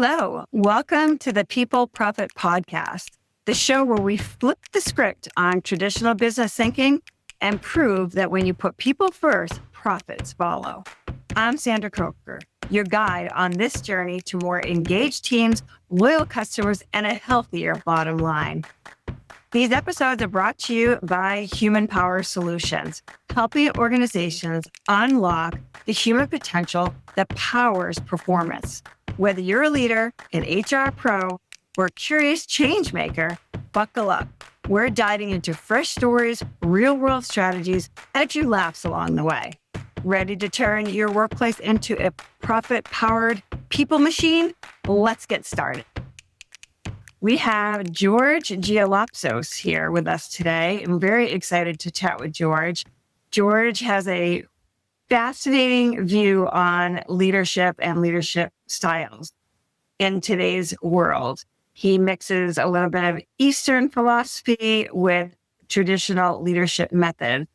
Hello, welcome to the People Profit Podcast, the show where we flip the script on traditional business thinking and prove that when you put people first, profits follow. I'm Sandra Coker, your guide on this journey to more engaged teams, loyal customers, and a healthier bottom line. These episodes are brought to you by Human Power Solutions, helping organizations unlock the human potential that powers performance. Whether you're a leader, an HR pro, or a curious change maker, buckle up. We're diving into fresh stories, real-world strategies, and a few laughs along the way. Ready to turn your workplace into a profit-powered people machine? Let's get started. We have George Gialopsos here with us today. I'm very excited to chat with George. George has a fascinating view on leadership and leadership styles in today's world. He mixes a little bit of Eastern philosophy with traditional leadership methods.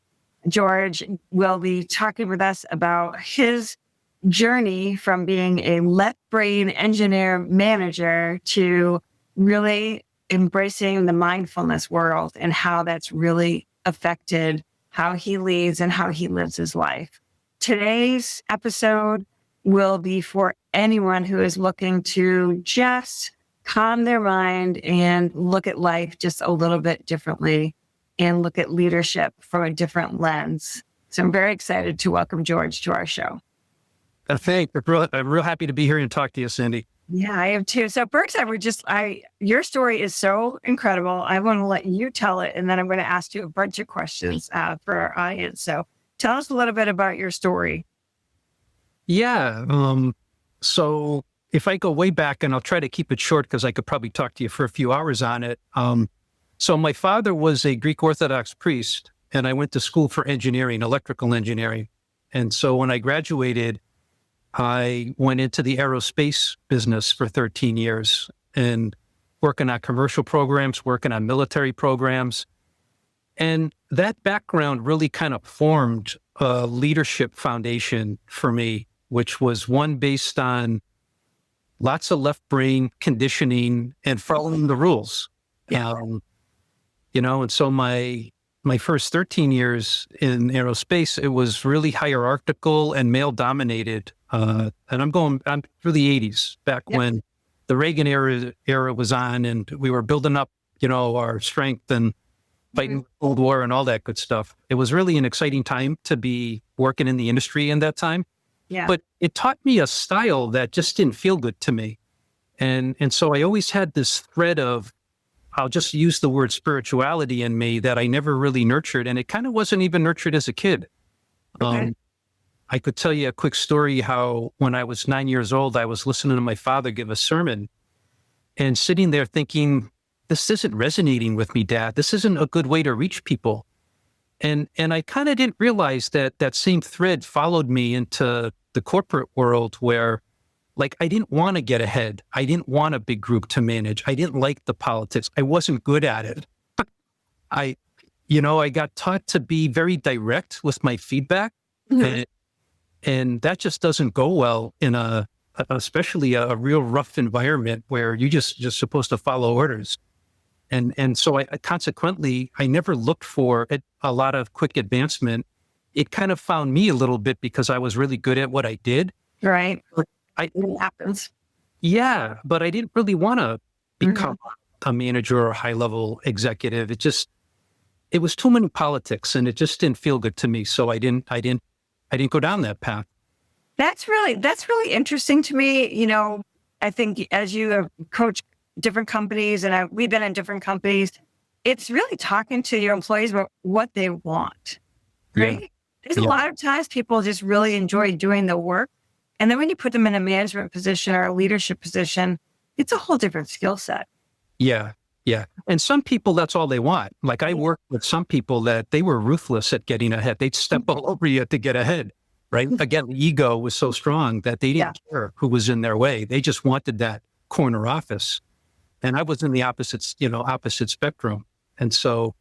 George will be talking with us about his journey from being a left brain engineer manager to really embracing the mindfulness world and how that's really affected how he leads and how he lives his life. Today's episode will be for anyone who is looking to just calm their mind and look at life just a little bit differently and look at leadership from a different lens. So I'm very excited to welcome George to our show. I'm real happy to be here and talk to you, Cindy. Yeah, I am too. So first, your story is so incredible. I want to let you tell it, and then I'm going to ask you a bunch of questions for our audience. So tell us a little bit about your story. Yeah. So if I go way back, and I'll try to keep it short because I could probably talk to you for a few hours on it. So my father was a Greek Orthodox priest, and I went to school for engineering, electrical engineering. And so when I graduated, I went into the aerospace business for 13 years and working on commercial programs, working on military programs. And that background really kind of formed a leadership foundation for me, which was one based on lots of left brain conditioning and following the rules. Yeah. And so my first 13 years in aerospace, it was really hierarchical and male dominated. And I'm through the 80s, back when the Reagan era was on and we were building up, our strength and fighting the Cold War and all that good stuff. It was really an exciting time to be working in the industry in that time. Yeah. But it taught me a style that just didn't feel good to me. And so I always had this thread of, I'll just use the word spirituality in me that I never really nurtured. And it kind of wasn't even nurtured as a kid. Okay. I could tell you a quick story how when I was 9 years old, I was listening to my father give a sermon and sitting there thinking, this isn't resonating with me, Dad. This isn't a good way to reach people. And I kind of didn't realize that same thread followed me into the corporate world where, like, I didn't want to get ahead. I didn't want a big group to manage. I didn't like the politics. I wasn't good at it. I got taught to be very direct with my feedback. Mm-hmm. And that just doesn't go well in especially a real rough environment where you're supposed to follow orders. And so I consequently, I never looked for a lot of quick advancement. It kind of found me a little bit because I was really good at what I did. Right. It happens. Yeah, but I didn't really want to become a manager or a high level executive. It was too many politics and it just didn't feel good to me. So I didn't go down that path. That's really interesting to me. I think as you have coached different companies and we've been in different companies, it's really talking to your employees about what they want, right? Yeah. There's a lot of times people just really enjoy doing the work. And then when you put them in a management position or a leadership position, it's a whole different skill set. Yeah. Yeah. And some people, that's all they want. Like I worked with some people that they were ruthless at getting ahead. They'd step all over you to get ahead, right? Again, the ego was so strong that they didn't care who was in their way. They just wanted that corner office. And I was in the opposite spectrum. And so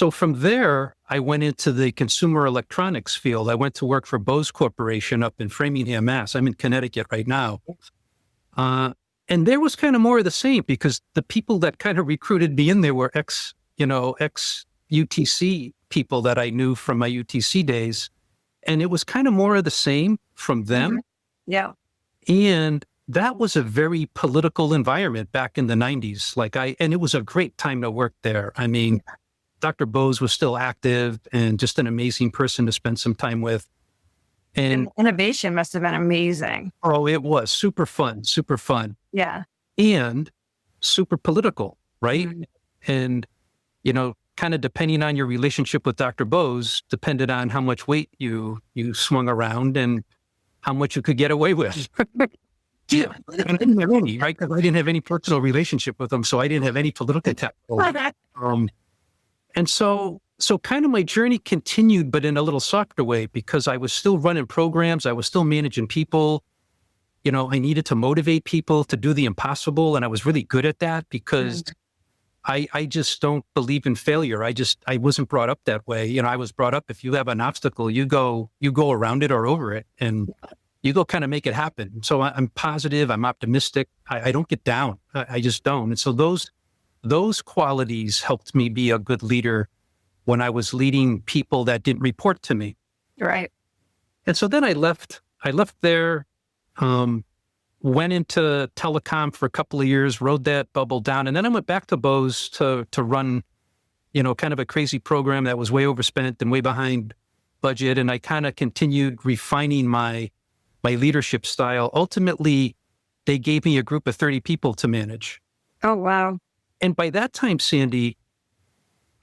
from there, I went into the consumer electronics field. I went to work for Bose Corporation up in Framingham, Mass. I'm in Connecticut right now. And there was kind of more of the same because the people that kind of recruited me in there were ex UTC people that I knew from my UTC days. And it was kind of more of the same from them. Yeah. And that was a very political environment back in the 90s. And it was a great time to work there. I mean, Dr. Bose was still active and just an amazing person to spend some time with. And innovation must have been amazing. Oh, it was super fun, super fun. Yeah. And super political, right? And, kind of depending on your relationship with Dr. Bose, depended on how much weight you swung around and how much you could get away with. Yeah. And I didn't have any, right? Because I didn't have any personal relationship with him, so I didn't have any political capital. And so kind of my journey continued, but in a little softer way, because I was still running programs. I was still managing people. I needed to motivate people to do the impossible. And I was really good at that because I just don't believe in failure. I wasn't brought up that way. I was brought up, if you have an obstacle, you go around it or over it, and you go kind of make it happen. So I'm positive. I'm optimistic. I don't get down. I just don't. And so those qualities helped me be a good leader when I was leading people that didn't report to me. Right. And so then I left there, went into telecom for a couple of years, rode that bubble down. And then I went back to Bose to run, kind of a crazy program that was way overspent and way behind budget. And I kind of continued refining my leadership style. Ultimately, they gave me a group of 30 people to manage. Oh, wow. And by that time, Sandy,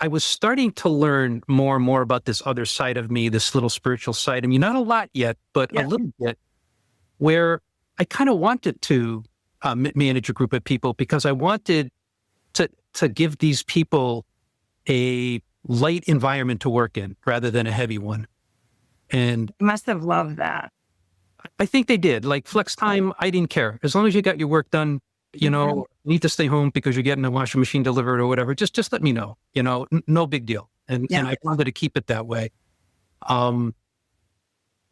I was starting to learn more and more about this other side of me, this little spiritual side. I mean, not a lot yet, but a little bit, where I kind of wanted to manage a group of people because I wanted to give these people a light environment to work in rather than a heavy one. And You must have loved that. I think they did. Like flex time, I didn't care. As long as you got your work done, you need to stay home because you're getting a washing machine delivered or whatever. Just let me know, no big deal. And I wanted to keep it that way.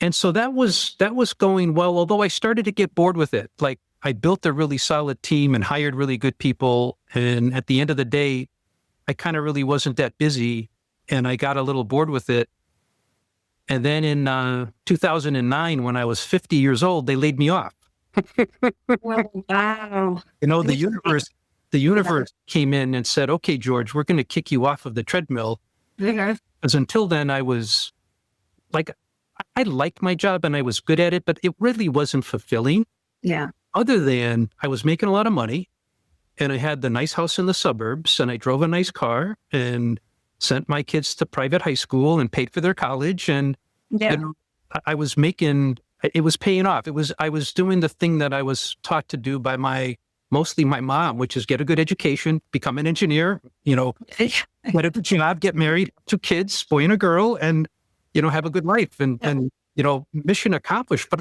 And so that was going well, although I started to get bored with it. Like I built a really solid team and hired really good people. And at the end of the day, I kind of really wasn't that busy and I got a little bored with it. And then in 2009, when I was 50 years old, they laid me off. Wow. The universe came in and said, okay, George, we're going to kick you off of the treadmill. Because until then I was like, I liked my job and I was good at it, but it really wasn't fulfilling. Yeah. Other than I was making a lot of money and I had the nice house in the suburbs and I drove a nice car and sent my kids to private high school and paid for their college. And I was making, it was paying off. I was doing the thing that I was taught to do by mostly my mom, which is get a good education, become an engineer, get a good job, get married, 2 kids, boy and a girl, and, have a good life and mission accomplished. But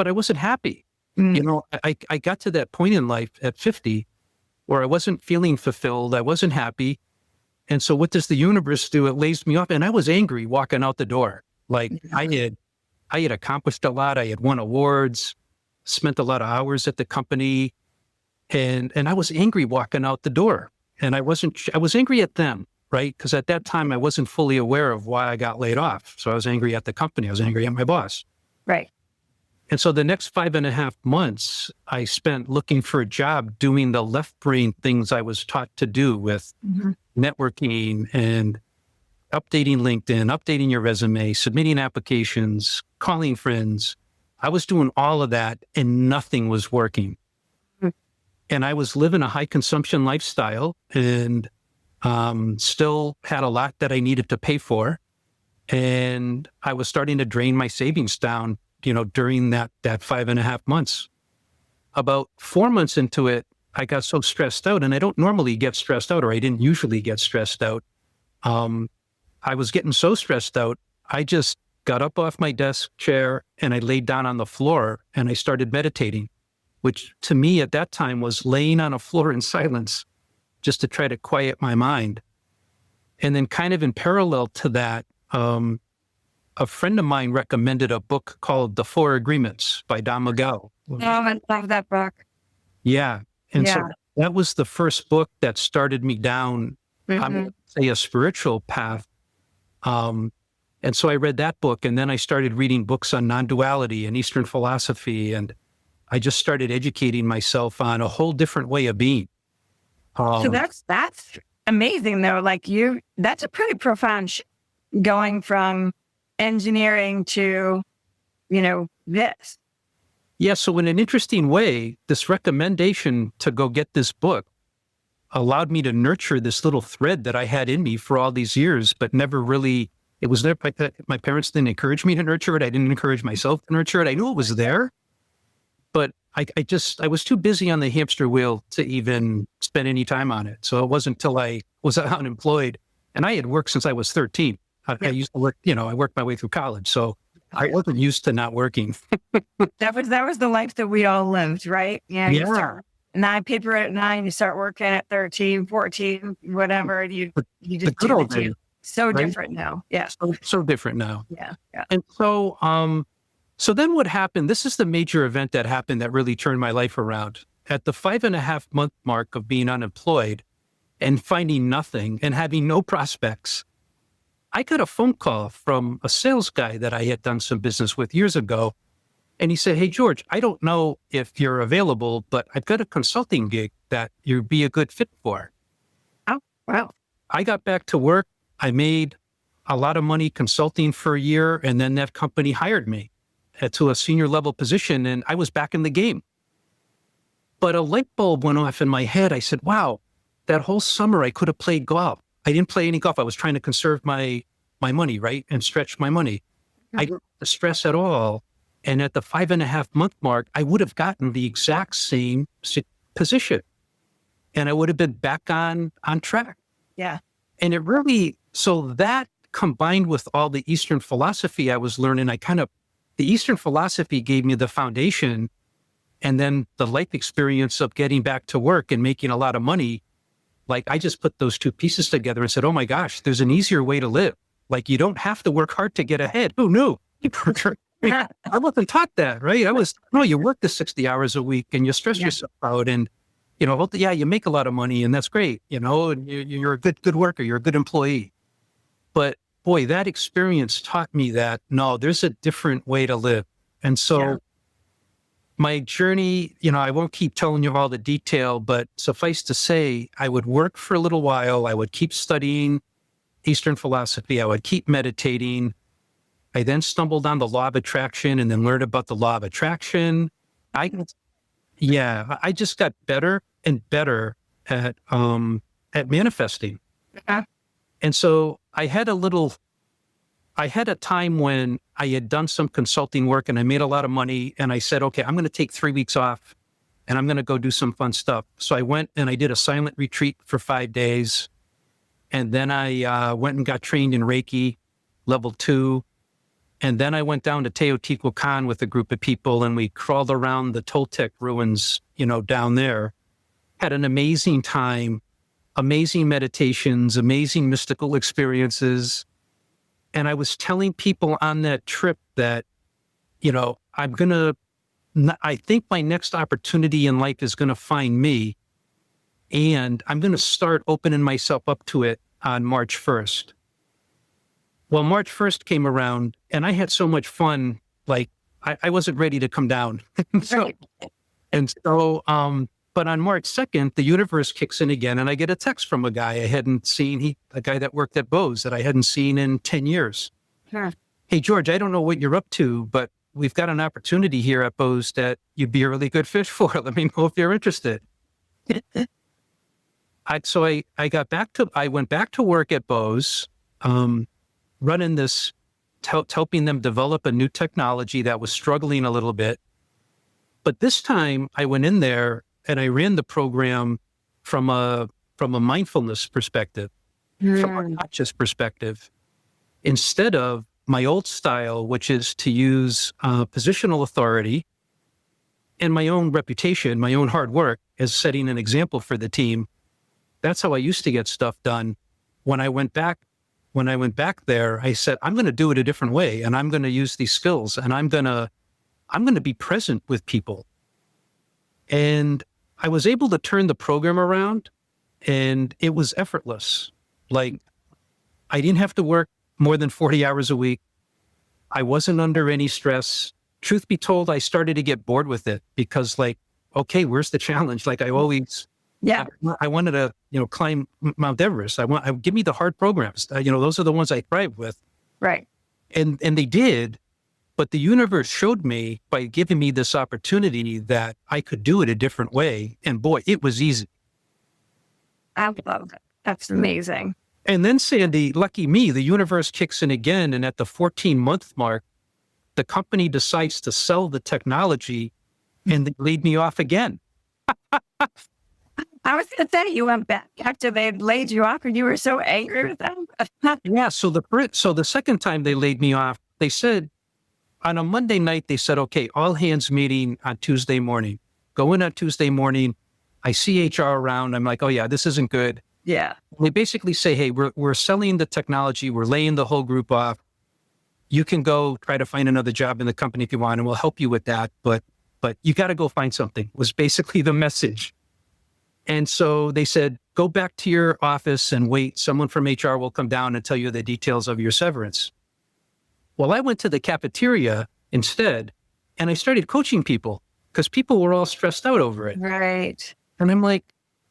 I wasn't happy. I got to that point in life at 50 where I wasn't feeling fulfilled. I wasn't happy. And so what does the universe do? It lays me off. And I was angry walking out the door. Like I had accomplished a lot. I had won awards, spent a lot of hours at the company. And I was angry walking out the door. And I was angry at them, right? Because at that time I wasn't fully aware of why I got laid off. So I was angry at the company. I was angry at my boss. Right. And so the next 5.5 months, I spent looking for a job doing the left brain things I was taught to do with networking and updating LinkedIn, updating your resume, submitting applications, calling friends. I was doing all of that and nothing was working. And I was living a high consumption lifestyle and still had a lot that I needed to pay for. And I was starting to drain my savings down, during that 5.5 months. About 4 months into it, I got so stressed out, and I don't normally get stressed out, or I didn't usually get stressed out. I was getting so stressed out, I just got up off my desk chair and I laid down on the floor and I started meditating, which to me at that time was laying on a floor in silence just to try to quiet my mind. And then kind of in parallel to that, a friend of mine recommended a book called The Four Agreements by Don Miguel. Oh, I love that book. Yeah. And so Yeah. that was the first book that started me down, I'm Hmm. going to say, a spiritual path. Um, and so I read that book, and then I started reading books on non-duality and Eastern philosophy, and I just started educating myself on a whole different way of being. So Um, that's amazing though. Like that's a pretty profound going from engineering to, this. yeah, so in an interesting way, this recommendation to go get this book allowed me to nurture this little thread that I had in me for all these years, but never really, it was never, my parents didn't encourage me to nurture it. I didn't encourage myself to nurture it. I knew it was there, but I was too busy on the hamster wheel to even spend any time on it. So it wasn't until I was unemployed, and I had worked since I was 13. I Yeah. used to work, I worked my way through college. So I wasn't used to not working. That was the life that we all lived, right? Yeah. You Yeah. start 9 paper at 9, you start working at 13, 14, whatever. And you The just good do the old two. days, So right? different now. Yeah. So different now. Yeah. Yeah. And so then what happened, this is the major event that happened that really turned my life around. At the 5.5 month mark of being unemployed and finding nothing and having no prospects, I got a phone call from a sales guy that I had done some business with years ago. And he said, "Hey, George, I don't know if you're available, but I've got a consulting gig that you'd be a good fit for." Oh, wow. I got back to work. I made a lot of money consulting for a year, and then that company hired me to a senior level position, and I was back in the game. But a light bulb went off in my head. I said, wow, that whole summer I could have played golf. I didn't play any golf. I was trying to conserve my money, right? And stretch my money. I didn't have to stress at all. And at the 5.5 month mark, I would have gotten the exact same position. And I would have been back on track. Yeah. And it really, so that combined with all the Eastern philosophy I was learning, the Eastern philosophy gave me the foundation. And then the life experience of getting back to work and making a lot of money, like I just put those two pieces together and said, oh my gosh, there's an easier way to live. Like you don't have to work hard to get ahead. Who knew? I wasn't taught that, right? No, you work the 60 hours a week and you stress yourself out and, yeah, you make a lot of money and that's great, and you're a good worker, you're a good employee. But boy, that experience taught me that, no, there's a different way to live. And so my journey, I won't keep telling you all the detail, but suffice to say, I would work for a little while. I would keep studying Eastern philosophy. I would keep meditating. I then stumbled on the law of attraction and then learned about the law of attraction. I just got better and better at manifesting. And so I had a time when I had done some consulting work and I made a lot of money and I said, okay, I'm going to take 3 weeks off and I'm going to go do some fun stuff. So I went and I did a silent retreat for 5 days. And then I went and got trained in Reiki, level 2. And then I went down to Teotihuacan with a group of people and we crawled around the Toltec ruins, down there. Had an amazing time, amazing meditations, amazing mystical experiences. And I was telling people on that trip that, I think my next opportunity in life is going to find me. And I'm going to start opening myself up to it on March 1st. Well, March 1st came around and I had so much fun, like I wasn't ready to come down. But on March 2nd, the universe kicks in again and I get a text from a guy I hadn't seen, a guy that worked at Bose that I hadn't seen in 10 years. Sure. Hey, George, I don't know what you're up to, but we've got an opportunity here at Bose that you'd be a really good fit for. Let me know if you're interested. I went back to work at Bose, running this, helping them develop a new technology that was struggling a little bit. But this time I went in there and I ran the program from a mindfulness perspective, from a conscious perspective, instead of my old style, which is to use positional authority and my own reputation, my own hard work as setting an example for the team. That's how I used to get stuff done. When I went back there, I said, I'm going to do it a different way. And I'm going to use these skills and I'm going to be present with people. And I was able to turn the program around, and it was effortless. Like, I didn't have to work more than 40 hours a week. I wasn't under any stress. Truth be told, I started to get bored with it because, like, okay, where's the challenge? Like, I always, Yeah. I wanted to, climb Mount Everest. Give me the hard programs. Those are the ones I thrive with. Right. And they did, but the universe showed me by giving me this opportunity that I could do it a different way. And boy, it was easy. I love it. That's amazing. And then, Sandy, lucky me, the universe kicks in again. And at the 14-month mark, the company decides to sell the technology and they laid me off again. I was going to say, you went back after they laid you off and you were so angry with them. Yeah. So the second time they laid me off, they said on a Monday night, they said, okay, all hands meeting on Tuesday morning. Go in on Tuesday morning. I see HR around. I'm like, oh yeah, this isn't good. Yeah. They basically say, hey, we're selling the technology. We're laying the whole group off. You can go try to find another job in the company if you want, and we'll help you with that. But you got to go find something, was basically the message. And so they said, go back to your office and wait. Someone from HR will come down and tell you the details of your severance. Well, I went to the cafeteria instead, and I started coaching people because people were all stressed out over it. Right. And I'm like,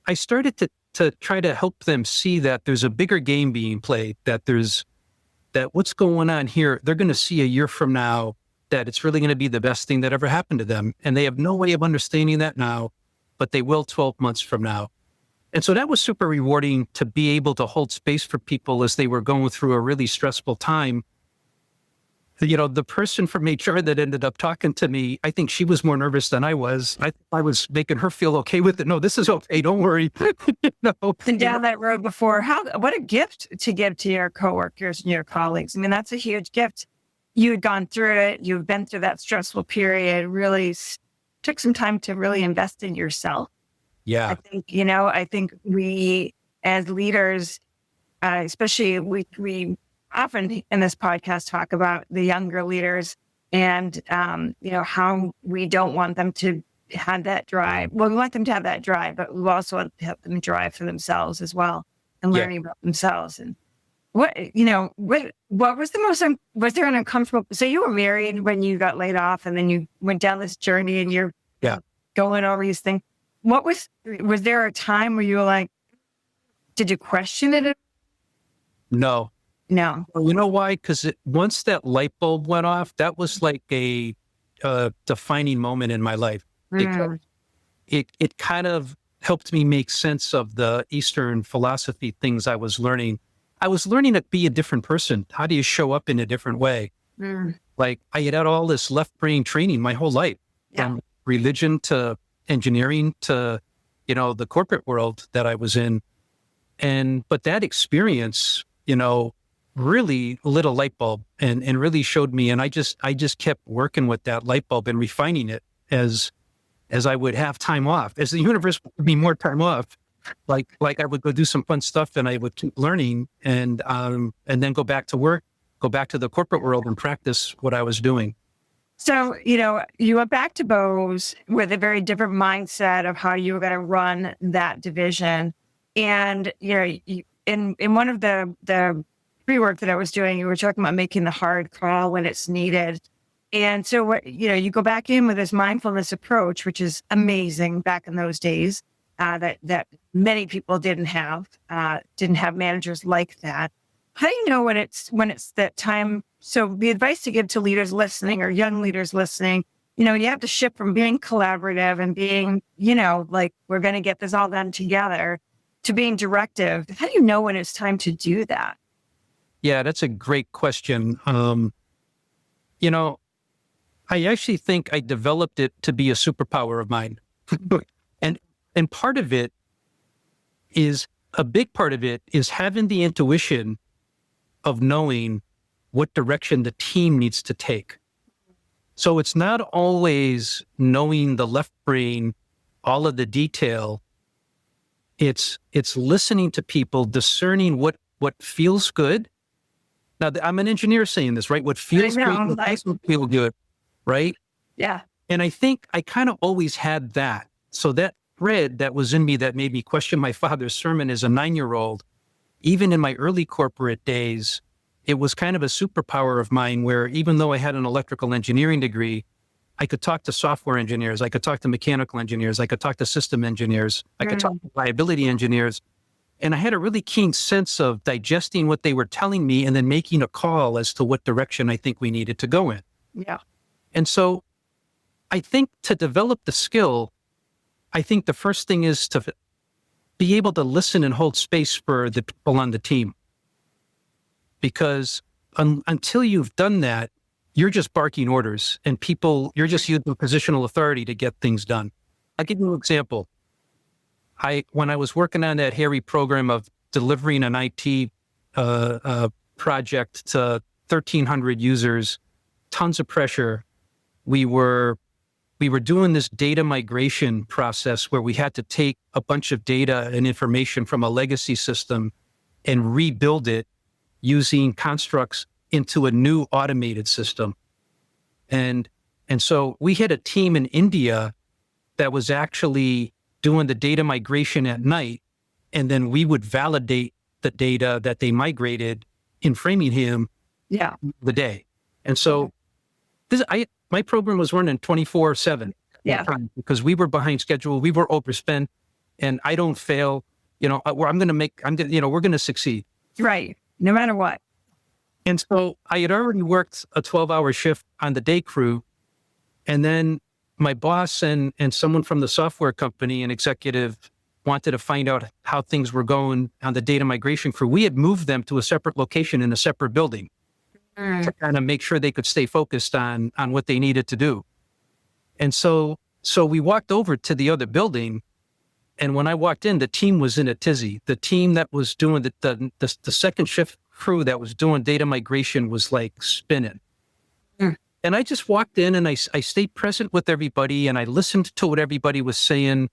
I started to try to help them see that there's a bigger game being played, that what's going on here, they're going to see a year from now that it's really going to be the best thing that ever happened to them. And they have no way of understanding that now, but they will 12 months from now. And so that was super rewarding to be able to hold space for people as they were going through a really stressful time. The person from HR that ended up talking to me, I think she was more nervous than I was. I was making her feel okay with it. No, this is okay. Don't worry. Been down that road before. What a gift to give to your coworkers and your colleagues. I mean, that's a huge gift. You had gone through it. You've been through that stressful period, really took some time to really invest in yourself. Yeah. I think we as leaders, especially we often in this podcast talk about the younger leaders and, how we don't want them to have that drive. Well, we want them to have that drive, but we also want to help them drive for themselves as well and learning about themselves. And what was the most, was there an uncomfortable, so you were married when you got laid off and then you went down this journey and you're going over these things. Was there a time where you were like, did you question it? No. No. You know why? Because once that light bulb went off, that was like a defining moment in my life. It kind of helped me make sense of the Eastern philosophy things I was learning. I was learning to be a different person. How do you show up in a different way? Like, I had all this left brain training my whole life, from religion to engineering to, the corporate world that I was in. But that experience, really lit a light bulb and really showed me. And I just kept working with that light bulb and refining it as I would have time off, as the universe would give me more time off. Like I would go do some fun stuff and I would keep learning and then go back to work, go back to the corporate world and practice what I was doing. So, you went back to Bose with a very different mindset of how you were going to run that division. And, in one of the pre-work that I was doing, you were talking about making the hard call when it's needed. And so, you go back in with this mindfulness approach, which is amazing back in those days, that many people didn't have managers like that. How do you know when it's that time? So the advice to give to leaders listening or young leaders listening, you have to shift from being collaborative and being, like, we're going to get this all done together, to being directive. How do you know when it's time to do that? Yeah, that's a great question. I actually think I developed it to be a superpower of mine. and part of it is, a big part of it is having the intuition of knowing what direction the team needs to take. So it's not always knowing the left brain, all of the detail. It's listening to people, discerning what feels good. Now, I'm an engineer saying this, right? What feels good, what doesn't feel good, right? Yeah. And I think I kind of always had that. So that thread that was in me that made me question my father's sermon as a 9-year-old. Even in my early corporate days, it was kind of a superpower of mine where even though I had an electrical engineering degree, I could talk to software engineers, I could talk to mechanical engineers, I could talk to system engineers, I could talk to reliability engineers. And I had a really keen sense of digesting what they were telling me and then making a call as to what direction I think we needed to go in. Yeah. And so I think to develop the skill, I think the first thing is to be able to listen and hold space for the people on the team. Because until you've done that, you're just barking orders and you're just using positional authority to get things done. I'll give you an example. When I was working on that hairy program of delivering an IT project to 1,300 users, tons of pressure, we were doing this data migration process where we had to take a bunch of data and information from a legacy system and rebuild it using constructs into a new automated system. And so we had a team in India that was actually doing the data migration at night, and then we would validate the data that they migrated in Framingham the day. And so my program was running 24/7 because we were behind schedule, we were overspent, and I don't fail. We're going to succeed. Right. No matter what. And so I had already worked a 12-hour shift on the day crew. And then my boss and someone from the software company, an executive, wanted to find out how things were going on the data migration crew. We had moved them to a separate location in a separate building to kind of make sure they could stay focused on what they needed to do. And so we walked over to the other building. And when I walked in, the team was in a tizzy. The team that was doing the second shift crew that was doing data migration was like spinning. And I just walked in and I stayed present with everybody and I listened to what everybody was saying.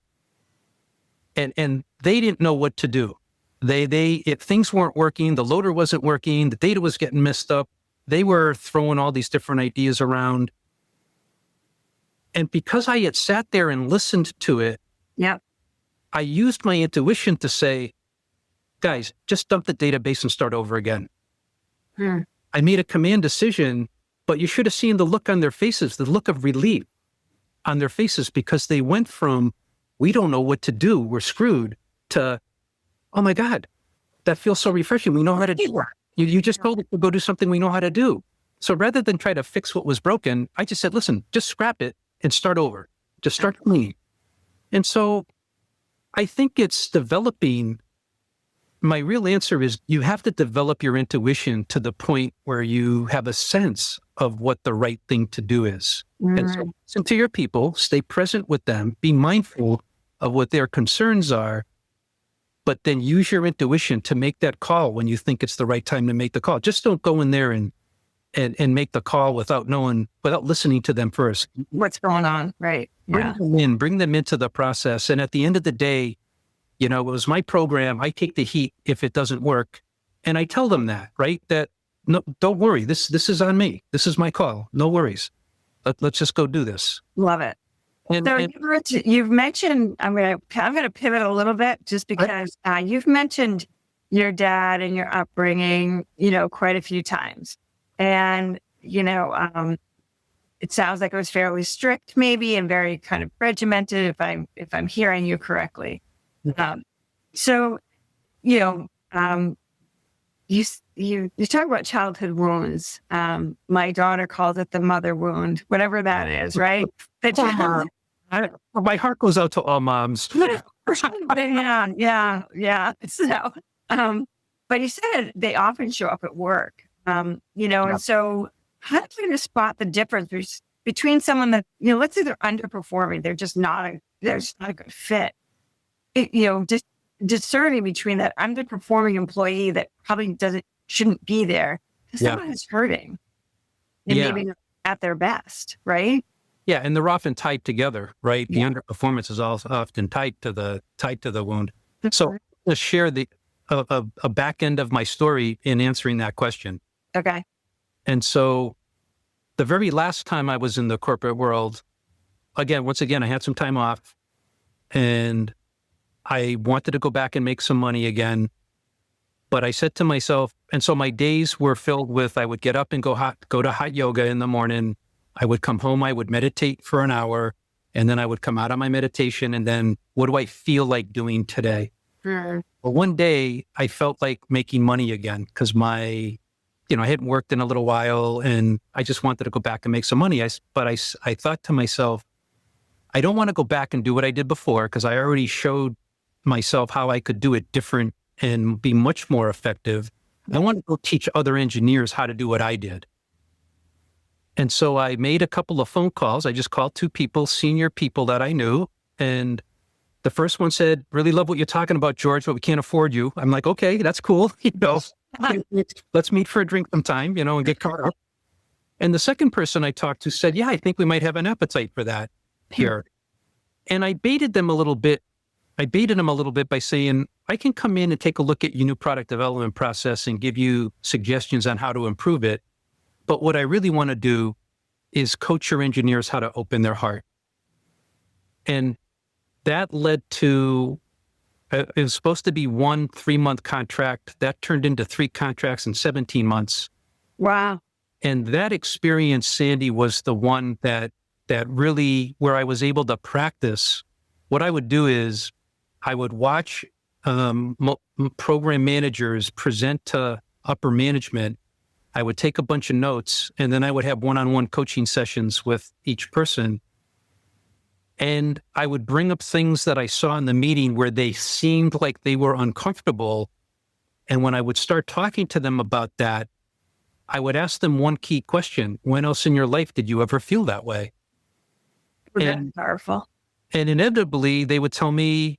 And they didn't know what to do. If things weren't working, the loader wasn't working, the data was getting messed up. They were throwing all these different ideas around. And because I had sat there and listened to it, I used my intuition to say, guys, just dump the database and start over again. I made a command decision, but you should have seen the look on their faces, the look of relief on their faces, because they went from, we don't know what to do, we're screwed, to, oh my God, that feels so refreshing. We know how to do it. You just told us to go do something we know how to do. So rather than try to fix what was broken, I just said, listen, just scrap it and start over. Just start clean. And so I think it's developing. My real answer is you have to develop your intuition to the point where you have a sense of what the right thing to do is. And so listen to your people, stay present with them, be mindful of what their concerns are, but then use your intuition to make that call when you think it's the right time to make the call. Just don't go in there and make the call without listening to them first. What's going on? Right. Bring them into the process. And at the end of the day, it was my program. I take the heat if it doesn't work. And I tell them that, right? That, no, don't worry. This is on me. This is my call. No worries. Let's just go do this. Love it. You've mentioned, I'm going to pivot a little bit just because you've mentioned your dad and your upbringing, quite a few times. And, it sounds like it was fairly strict maybe and very kind of regimented if I'm hearing you correctly. So, you talk about childhood wounds. My daughter calls it the mother wound, whatever that is, right? My heart goes out to all moms. Yeah. So, but you said they often show up at work, and so how do you spot the difference between someone that, let's say they're underperforming, they're just not a good fit. Just discerning between that underperforming employee that probably shouldn't be there to someone who's hurting and maybe not at their best, right? Yeah, and they're often tied together, right? The underperformance is also often tied to the wound. So to share a back end of my story in answering that question. Okay. And so the very last time I was in the corporate world, once again, I had some time off. and I wanted to go back and make some money again. But I said to myself, and so my days were filled with, I would get up and go to hot yoga in the morning. I would come home, I would meditate for an hour, and then I would come out of my meditation. And then what do I feel like doing today? Well, one day I felt like making money again because I hadn't worked in a little while and I just wanted to go back and make some money. But I thought to myself, I don't want to go back and do what I did before because I already showed myself how I could do it different and be much more effective. I want to go teach other engineers how to do what I did. And so I made a couple of phone calls. I just called 2 people, senior people that I knew. And the first one said, really love what you're talking about, George, but we can't afford you. I'm like, okay, that's cool. Let's meet for a drink sometime, and get caught up. And the second person I talked to said, yeah, I think we might have an appetite for that here. And I baited them a little bit. I baited them a little bit by saying, I can come in and take a look at your new product development process and give you suggestions on how to improve it. But what I really want to do is coach your engineers how to open their heart. And that led to, it was supposed to be 1 3-month contract. That turned into 3 contracts in 17 months. Wow. And that experience, Sandy, was the one that really, where I was able to practice. What I would do is I would watch program managers present to upper management. I would take a bunch of notes, and then I would have one-on-one coaching sessions with each person. And I would bring up things that I saw in the meeting where they seemed like they were uncomfortable. And when I would start talking to them about that, I would ask them one key question. When else in your life did you ever feel that way? That's powerful. And inevitably, they would tell me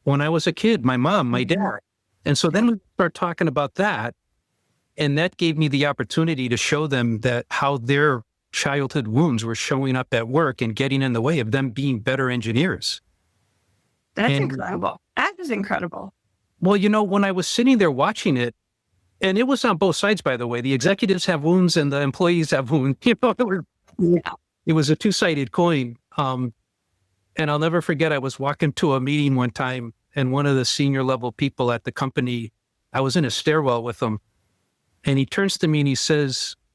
when I was a kid, my mom, my dad. And so then we start talking about that. And that gave me the opportunity to show them that how their childhood wounds were showing up at work and getting in the way of them being better engineers. That's incredible. That is incredible. Well, when I was sitting there watching it, and it was on both sides, by the way, the executives have wounds and the employees have wounds. It was a 2-sided coin. And I'll never forget, I was walking to a meeting one time, and one of the senior level people at the company, I was in a stairwell with him, and he turns to me and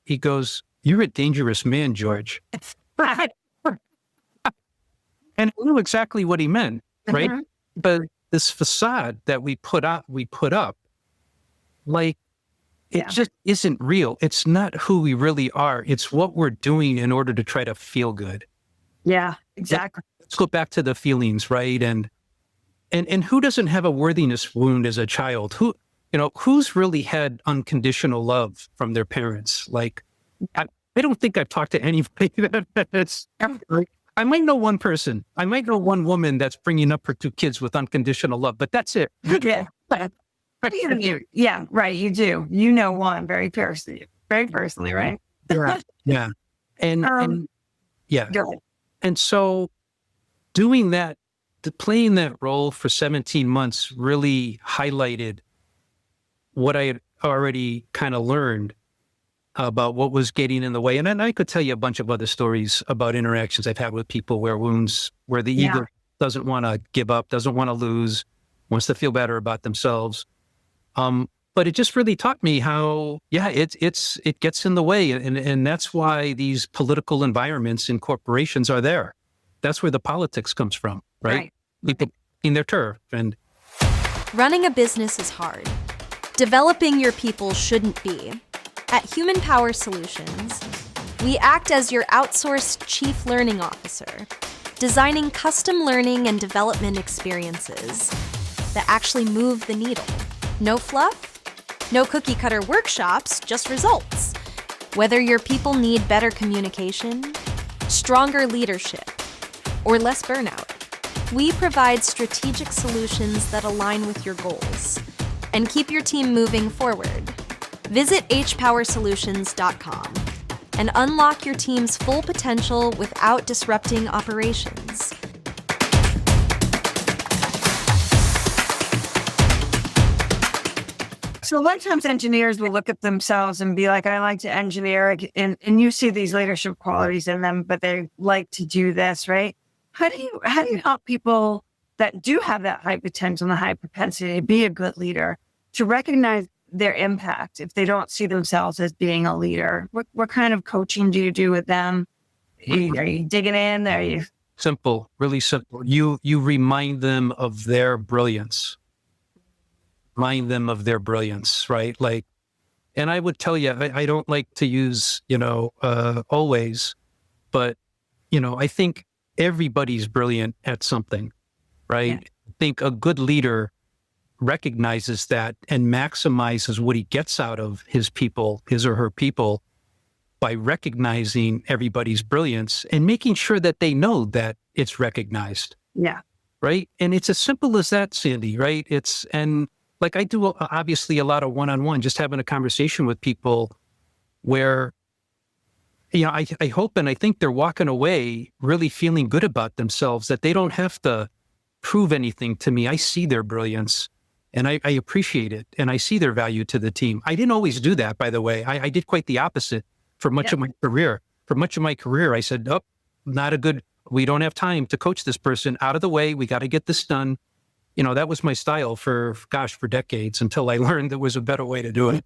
he goes, "You're a dangerous man, George." And I knew exactly what he meant, right? Mm-hmm. But this facade that we put up, like, it just isn't real. It's not who we really are. It's what we're doing in order to try to feel good. Yeah, exactly. Let's go back to the feelings, right? And who doesn't have a worthiness wound as a child? Who's really had unconditional love from their parents? Like, I don't think I've talked to anybody that's like, I might know one person. I might know one woman that's bringing up her 2 kids with unconditional love, but that's it. Yeah. Yeah, right. You do. You know one very personally, right? Yeah. And yeah. And so doing that, playing that role for 17 months really highlighted what I had already kind of learned about what was getting in the way. And then I could tell you a bunch of other stories about interactions I've had with people where the ego doesn't want to give up, doesn't want to lose, wants to feel better about themselves. But it just really taught me how, it gets in the way. And that's why these political environments in corporations are there. That's where the politics comes from, right? People in their turf. And running a business is hard. Developing your people shouldn't be. At Human Power Solutions, we act as your outsourced chief learning officer, designing custom learning and development experiences that actually move the needle. No fluff, no cookie-cutter workshops, just results. Whether your people need better communication, stronger leadership, or less burnout, we provide strategic solutions that align with your goals and keep your team moving forward. Visit hpowersolutions.com and unlock your team's full potential without disrupting operations. So a lot of times engineers will look at themselves and be like, I like to engineer, and you see these leadership qualities in them, but they like to do this, right? How do you help people that do have that high potential and the high propensity to be a good leader, to recognize their impact if they don't see themselves as being a leader? What kind of coaching do you do with them? Are you digging in? Are you Simple, really simple. You remind them of their brilliance. Remind them of their brilliance, right? Like, and I would tell you, I don't like to use, always, but, I think everybody's brilliant at something, right? Yeah. I think a good leader recognizes that and maximizes what he gets out of his people, his or her people, by recognizing everybody's brilliance and making sure that they know that it's recognized. Yeah. Right. And it's as simple as that, Sandy, right? And like I do obviously a lot of one-on-one, just having a conversation with people where, I hope and I think they're walking away really feeling good about themselves, that they don't have to prove anything to me. I see their brilliance and I appreciate it. And I see their value to the team. I didn't always do that, by the way. I did quite the opposite for much of my career. For much of my career, I said, oh, we don't have time to coach this person, out of the way. We got to get this done. That was my style for decades, until I learned there was a better way to do it.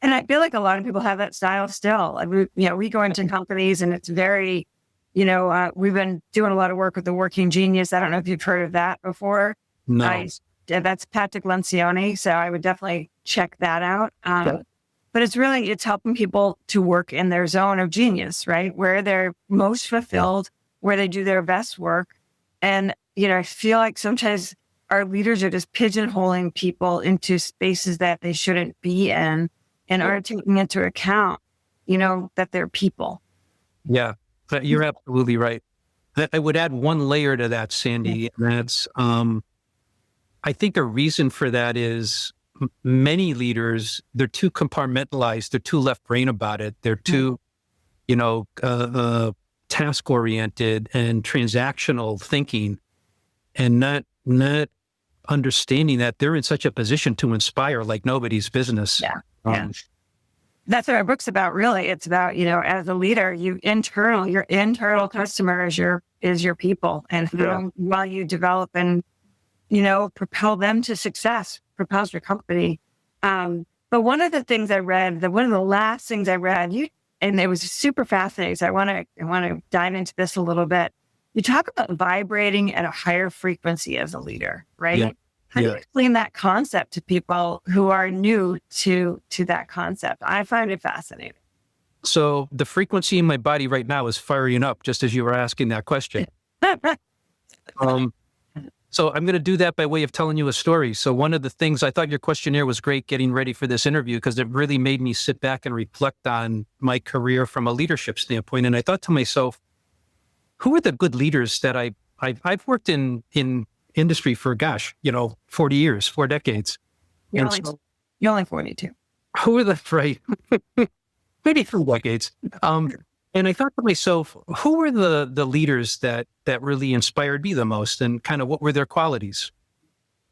And I feel like a lot of people have that style still. I mean, we go into companies and it's very, we've been doing a lot of work with the Working Genius. I don't know if you've heard of that before. No. That's Patrick Lencioni. So I would definitely check that out. But it's helping people to work in their zone of genius, right? Where they're most fulfilled, where they do their best work. And, I feel like sometimes our leaders are just pigeonholing people into spaces that they shouldn't be in and aren't taking into account, that they're people. Yeah, you're absolutely right. I would add one layer to that, Sandy. And that's, I think a reason for that is many leaders, they're too compartmentalized. They're too left brain about it. They're too, task oriented and transactional thinking, and not understanding that they're in such a position to inspire like nobody's business. Yeah. That's what our book's about, really. It's about, as a leader, your internal customer is your people, and while you develop and, propel them to success, propels your company. But one of the things I read, one of the last things I read, and it was super fascinating. So I want to dive into this a little bit. You talk about vibrating at a higher frequency as a leader, right? Yeah. How do you explain that concept to people who are new to that concept? I find it fascinating. So the frequency in my body right now is firing up, just as you were asking that question. So I'm going to do that by way of telling you a story. So one of the things, I thought your questionnaire was great getting ready for this interview, because it really made me sit back and reflect on my career from a leadership standpoint. And I thought to myself, who are the good leaders that I've worked in industry for, 40 years, 4 decades. You're only 42. Who are the, right? Maybe 3 decades. And I thought to myself, who were the leaders that really inspired me the most, and kind of what were their qualities?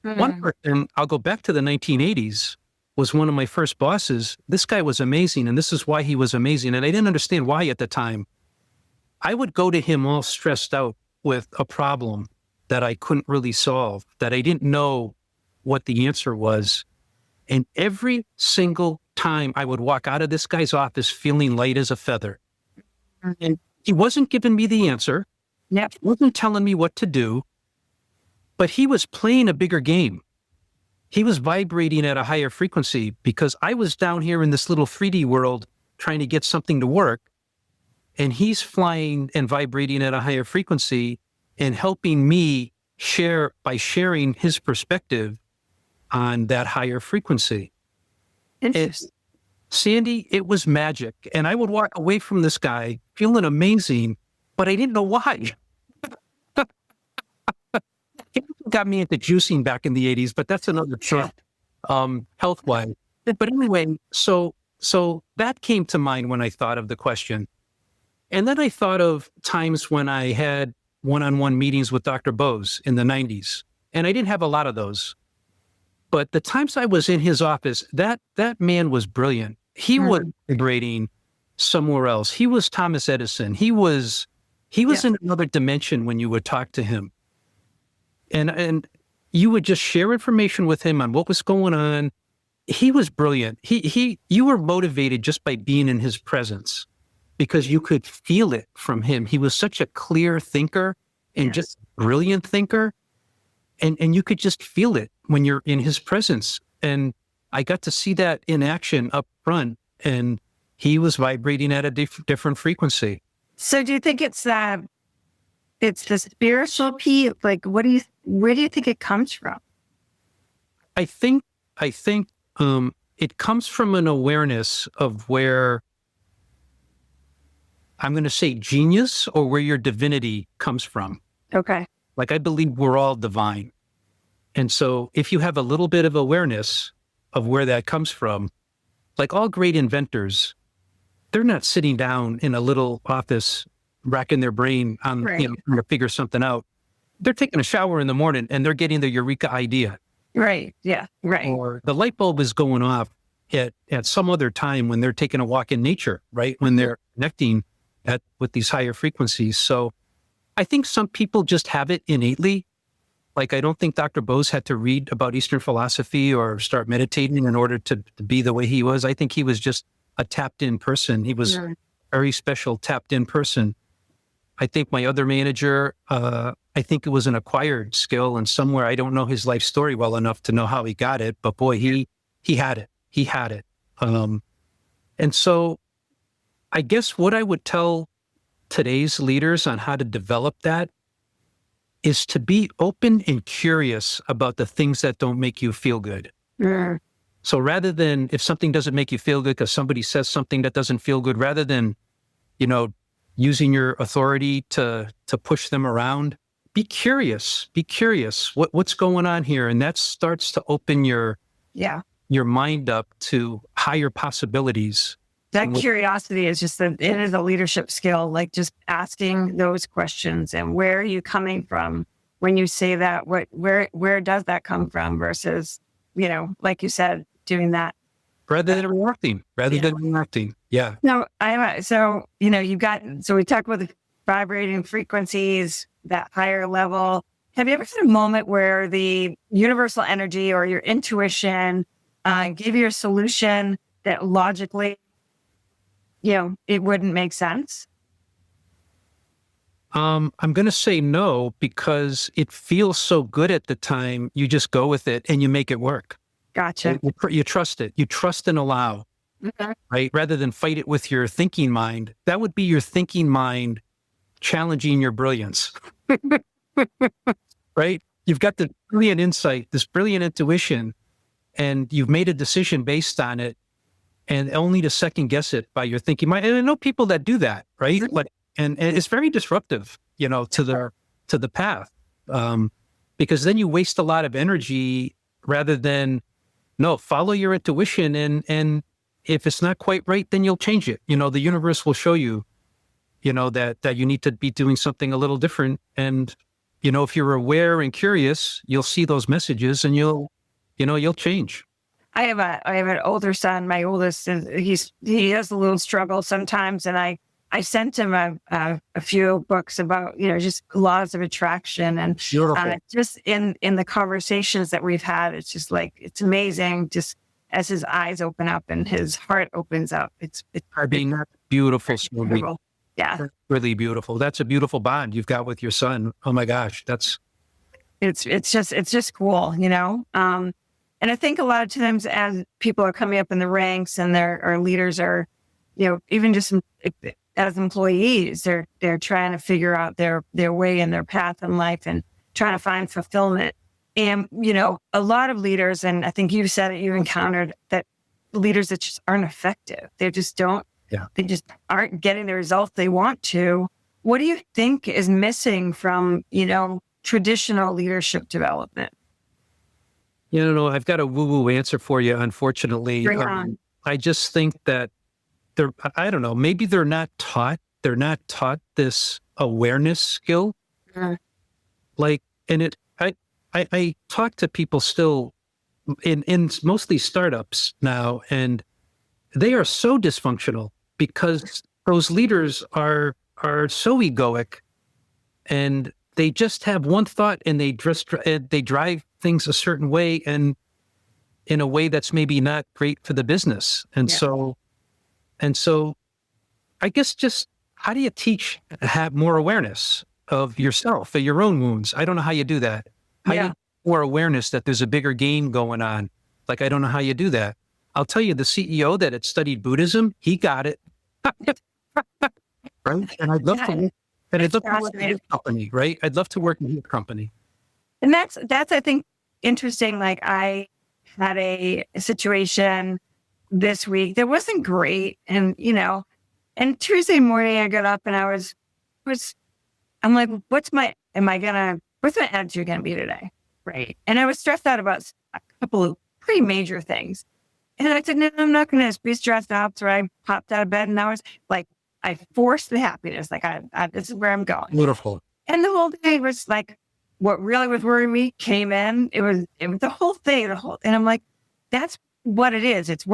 One person, I'll go back to the 1980s, was one of my first bosses. This guy was amazing, and this is why he was amazing. And I didn't understand why at the time. I would go to him all stressed out with a problem that I couldn't really solve, that I didn't know what the answer was. And every single time I would walk out of this guy's office feeling light as a feather. And he wasn't giving me the answer. Yeah. He wasn't telling me what to do, but he was playing a bigger game. He was vibrating at a higher frequency, because I was down here in this little 3D world trying to get something to work. And he's flying and vibrating at a higher frequency and helping me by sharing his perspective on that higher frequency. Interesting. Sandy, it was magic. And I would walk away from this guy feeling amazing, but I didn't know why. He got me into juicing back in the 80s, but that's another trip, health-wise. But anyway, so that came to mind when I thought of the question. And then I thought of times when I had one-on-one meetings with Dr. Bose in the 90s. And I didn't have a lot of those. But the times I was in his office, that man was brilliant. He was vibrating somewhere else. He was Thomas Edison. He was in another dimension when you would talk to him. And you would just share information with him on what was going on. He was brilliant. You were motivated just by being in his presence because you could feel it from him. He was such a clear thinker and just brilliant thinker. And you could just feel it when you're in his presence. And I got to see that in action up front, and he was vibrating at a different frequency. So do you think it's the spiritual piece? Like, where do you think it comes from? I think it comes from an awareness of where, I'm going to say, genius, or where your divinity comes from. Okay. Like, I believe we're all divine. And so if you have a little bit of awareness of where that comes from, like all great inventors, they're not sitting down in a little office racking their brain on, trying to figure something out. They're taking a shower in the morning and they're getting the eureka idea. Right. Yeah. Right. Or the light bulb is going off at some other time when they're taking a walk in nature, right? When they're connecting with these higher frequencies. So I think some people just have it innately. Like, I don't think Dr. Bose had to read about Eastern philosophy or start meditating in order to be the way he was. I think he was just a tapped in person. He was a very special tapped in person. I think my other manager, I think it was an acquired skill, and somewhere, I don't know his life story well enough to know how he got it, but boy, he had it. He had it. And so I guess what I would tell today's leaders on how to develop that is to be open and curious about the things that don't make you feel good. So rather than, if something doesn't make you feel good because somebody says something that doesn't feel good, rather than, using your authority to push them around, be curious. Be curious. What's going on here? And that starts to open your mind up to higher possibilities. That curiosity is it is a leadership skill, like just asking those questions. And where are you coming from when you say that? Where does that come from versus, like you said, doing that. Rather than reacting. Yeah. No, so we talked about the vibrating frequencies, that higher level. Have you ever had a moment where the universal energy or your intuition gave you a solution that logically, it wouldn't make sense? I'm going to say no, because it feels so good at the time. You just go with it and you make it work. Gotcha. You trust it. You trust and allow, right? Rather than fight it with your thinking mind. That would be your thinking mind challenging your brilliance, right? You've got the brilliant insight, this brilliant intuition, and you've made a decision based on it, and only to second guess it by your thinking mind. And I know people that do that, right? And it's very disruptive, to the path, because then you waste a lot of energy rather than, no, follow your intuition. And if it's not quite right, then you'll change it. The universe will show you, that you need to be doing something a little different. And, if you're aware and curious, you'll see those messages and you'll change. I have an older son. My oldest, he has a little struggle sometimes, and I sent him a few books about just laws of attraction, and just in the conversations that we've had, it's just like, it's amazing. Just as his eyes open up and his heart opens up, it's beautiful. Yeah, that's really beautiful. That's a beautiful bond you've got with your son. Oh my gosh, it's just cool, And I think a lot of times as people are coming up in the ranks and our leaders are, even just as employees, they're trying to figure out their way and their path in life and trying to find fulfillment. And, a lot of leaders, and I think you said it, you encountered that leaders that just aren't effective. They just they just aren't getting the results they want to. What do you think is missing from, traditional leadership development? I've got a woo-woo answer for you, unfortunately. Bring it on. I just think that I don't know, maybe they're not taught this awareness skill. I talk to people still in mostly startups now, and they are so dysfunctional because those leaders are so egoic, and they just have one thought and they drive things a certain way and in a way that's maybe not great for the business. And so I guess just how do you have more awareness of yourself, of your own wounds? I don't know how you do that. How do you have more awareness that there's a bigger game going on? Like, I don't know how you do that. I'll tell you, the CEO that had studied Buddhism, he got it. Right? And I'd love to work in his company, right? I'd love to work in his company. And that's I think interesting. Like, I had a situation this week that wasn't great. And, and Tuesday morning I got up and I'm like, what's my attitude going to be today? Right. And I was stressed out about a couple of pretty major things. And I said, no, I'm not going to be stressed out. So I popped out of bed and I was like, I forced the happiness. Like, this is where I'm going. Beautiful. And the whole day was like, what really was worrying me came in. It was the whole thing, and I'm like, that's what it is. It's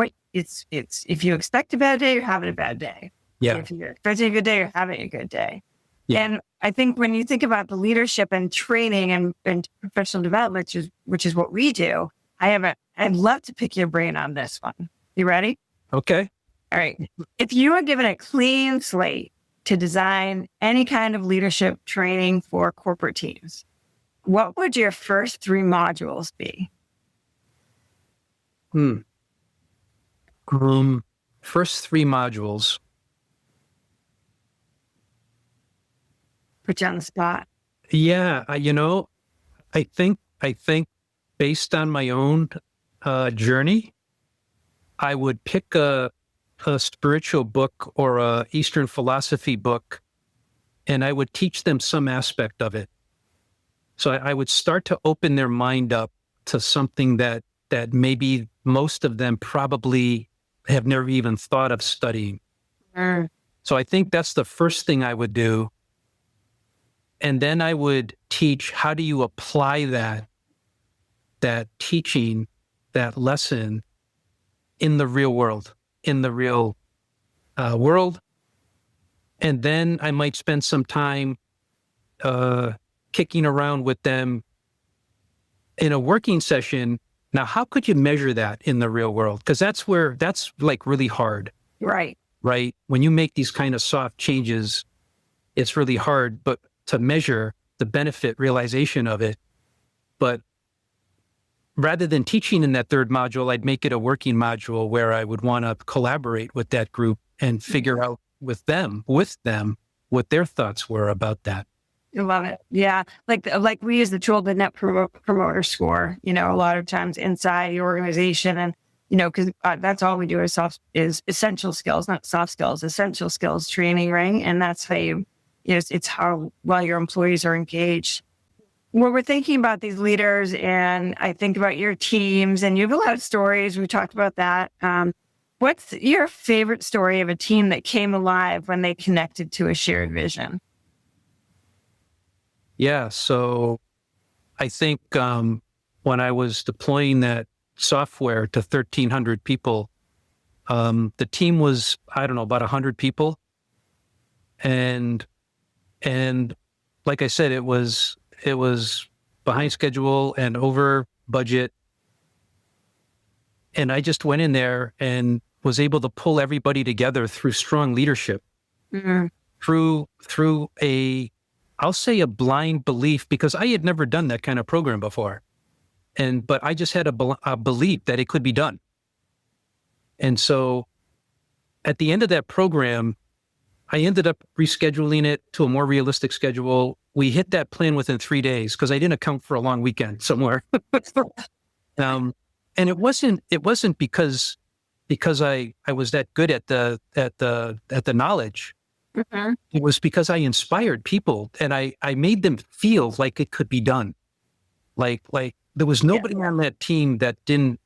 if you expect a bad day, you're having a bad day. Yeah. If you're expecting a good day, you're having a good day. Yeah. And I think when you think about the leadership and training and professional development, which is what we do, I'd love to pick your brain on this one. You ready? Okay. All right. If you were given a clean slate to design any kind of leadership training for corporate teams, what would your first 3 modules be? First 3 modules. Put you on the spot. Yeah. I think based on my own journey, I would pick a spiritual book or a Eastern philosophy book, and I would teach them some aspect of it. So I would start to open their mind up to something that maybe most of them probably have never even thought of studying. So I think that's the first thing I would do. And then I would teach, how do you apply that teaching, that lesson in the real world, world. And then I might spend some time kicking around with them in a working session. Now, how could you measure that in the real world? Because that's like really hard. Right. Right. When you make these kind of soft changes, it's really hard, but to measure the benefit realization of it. But rather than teaching in that 3rd module, I'd make it a working module where I would want to collaborate with that group and figure out with them, what their thoughts were about that. I love it. Yeah. Like we use the tool, the Net Promoter Score, a lot of times inside the organization. And, because that's all we do is essential skills, not soft skills, essential skills training, right? And that's how it's how well your employees are engaged. When we're thinking about these leaders, and I think about your teams, and you have a lot of stories, we talked about that. What's your favorite story of a team that came alive when they connected to a shared vision? Yeah. So I think when I was deploying that software to 1,300 people, the team was, I don't know, about 100 people. And like I said, it was behind schedule and over budget. And I just went in there and was able to pull everybody together through strong leadership, through I'll say a blind belief, because I had never done that kind of program before. But I just had a belief that it could be done. And so at the end of that program, I ended up rescheduling it to a more realistic schedule. We hit that plan within 3 days because I didn't account for a long weekend somewhere. And it wasn't because I was that good at the knowledge. Mm-hmm. It was because I inspired people and I made them feel like it could be done. Like there was nobody on that team that didn't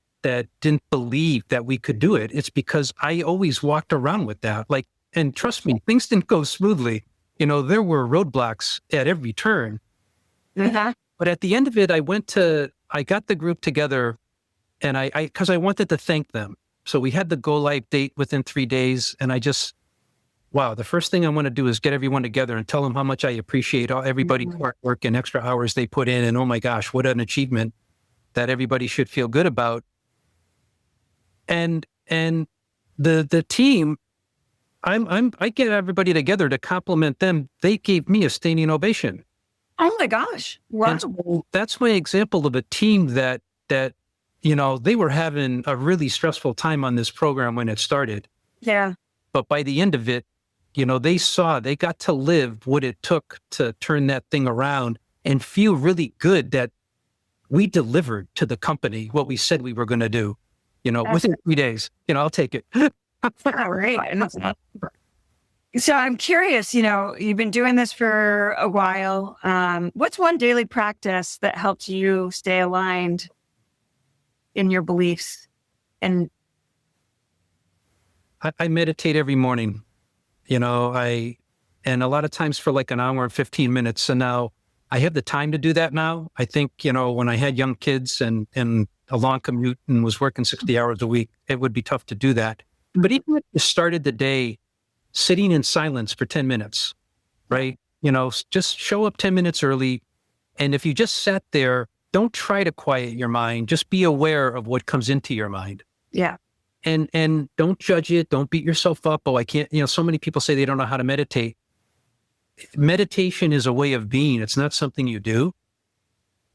believe that we could do it. It's because I always walked around with that. And trust me, things didn't go smoothly. There were roadblocks at every turn. Mm-hmm. But at the end of it, I got the group together, and because I wanted to thank them. So we had the go live date within 3 days, and I just wow, the first thing I want to do is get everyone together and tell them how much I appreciate everybody's hard work and extra hours they put in. And oh my gosh, what an achievement that everybody should feel good about. And the team, I get everybody together to compliment them. They gave me a standing ovation. Oh my gosh. Wow. And so that's my example of a team that, they were having a really stressful time on this program when it started. Yeah. But by the end of it, they got to live what it took to turn that thing around and feel really good that we delivered to the company what we said we were going to do, within 3 days. I'll take it. All right. So I'm curious, you've been doing this for a while. What's one daily practice that helps you stay aligned in your beliefs? And I meditate every morning, and a lot of times for like an hour and 15 minutes. And now I have the time to do that now. I think, when I had young kids and a long commute and was working 60 hours a week, it would be tough to do that. But even if you started the day sitting in silence for 10 minutes, right? Just show up 10 minutes early. And if you just sat there, don't try to quiet your mind. Just be aware of what comes into your mind. yeah. And don't judge it. Don't beat yourself up. Oh, I can't, so many people say they don't know how to meditate. Meditation is a way of being. It's not something you do.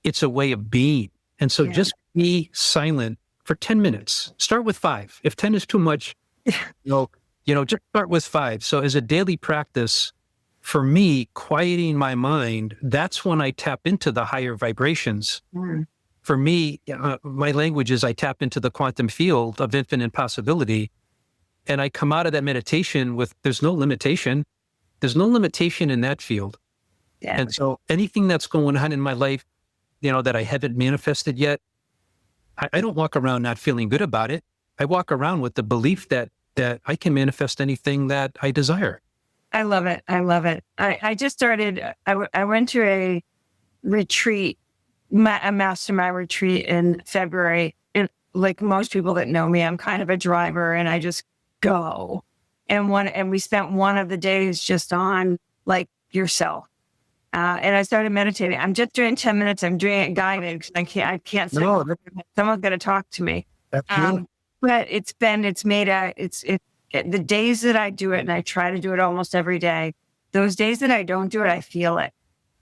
It's a way of being. And so just be silent for 10 minutes. Start with 5. If 10 is too much, just start with 5. So as a daily practice, for me, quieting my mind, that's when I tap into the higher vibrations. Mm. For me, my language is I tap into the quantum field of infinite possibility. And I come out of that meditation with, there's no limitation. There's no limitation in that field. Yeah. And so anything that's going on in my life, that I haven't manifested yet, I don't walk around not feeling good about it. I walk around with the belief that I can manifest anything that I desire. I love it. I love it. I just started, I went to a retreat, a mastermind retreat in February. And like most people that know me, I'm kind of a driver and I just go. And we spent one of the days just on like yourself. And I started meditating. I'm just doing 10 minutes. I'm doing it guided because I can't sit. No, Someone's going to talk to me. Absolutely. But the days that I do it, and I try to do it almost every day, those days that I don't do it, I feel it.